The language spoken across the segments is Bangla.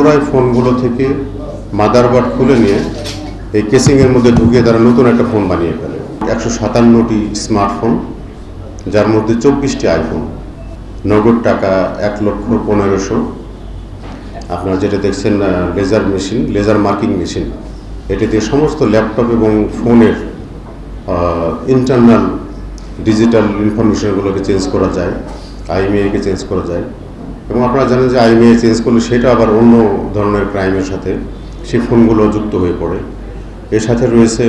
পুনরায় ফোনগুলো থেকে মাদারবোর্ড খুলে নিয়ে এই কেসিংয়ের মধ্যে ঢুকিয়ে তারা নতুন একটা ফোন বানিয়ে ফেলে। 157টি স্মার্টফোন, যার মধ্যে 24টি আইফোন, নগদ টাকা 1,15,000। আপনারা যেটা দেখছেন লেজার মার্কিং মেশিন, এটি দিয়ে সমস্ত ল্যাপটপ এবং ফোনের ইন্টারনাল ডিজিটাল ইনফরমেশনগুলোকে চেঞ্জ করা যায়, আইএমইআইকে চেঞ্জ করা যায়। এবং আপনারা জানেন যে আইএমইআই চেঞ্জ করলে সেটা আবার অন্য ধরনের ক্রাইমের সাথে সেই ফোনগুলো যুক্ত হয়ে পড়ে। এর সাথে রয়েছে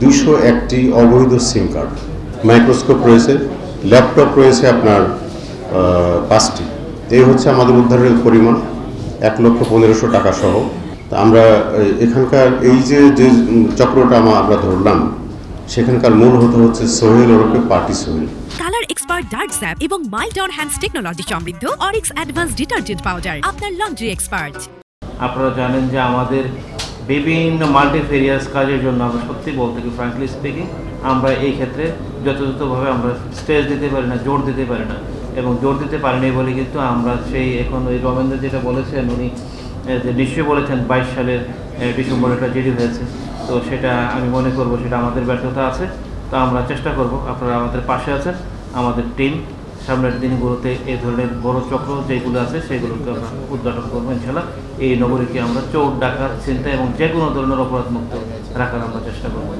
201টি অবৈধ সিম কার্ড, মাইক্রোস্কোপ রয়েছে, ল্যাপটপ রয়েছে আপনার 5টি। এই হচ্ছে আমাদের উদ্ধারের পরিমাণ, 1,15,000 টাকা সহ। তা আমরা এখানকার এই যে চক্রটা আমরা ধরলাম, সেখানকার মূল হচ্ছে সোহেল ওরফে party Sohel. Colour expert dark sap এবং মাইল্ড অন হ্যান্ডস টেকনোলজি সমৃদ্ধ অরিক্স অ্যাডভান্স ডিটারজেন্ট পাউডার, আপনার লন্ড্রি এক্সপার্ট। আপনারা জানেন যে আমাদের বিভিন্ন মাল্টিফেরিয়াস কাজের জন্য আমরা সত্যি বলতে কি ফ্র্যাঙ্কলি স্পিকিং আমরা এই ক্ষেত্রে যথাযথভাবে আমরা স্ট্রেস দিতে পারি না, জোর দিতে পারি না। এবং জোর দিতে পারিনি বলে কিন্তু আমরা সেই এখন ওই রমেন্দ্র যেটা বলেছেন, উনি যে নিশ্চয়ই বলেছেন 22 সালের ডিসেম্বরে একটা জিডি হয়েছে, তো সেটা আমি মনে করব সেটা আমাদের ব্যর্থতা আছে। তো আমরা চেষ্টা করব, আপনারা আমাদের পাশে আছেন, আমাদের টিম সামনের দিনগুলোতে এই ধরনের বড় চক্র যেগুলো আছে সেগুলোকে আমরা উদ্ঘাটন করবো ইনশাল্লাহ। এই নগরীকে আমরা চোর, ডাকাত, ছিনতাই এবং যে কোনো ধরনের অপরাধ মুক্ত রাখার আমরা চেষ্টা করবো।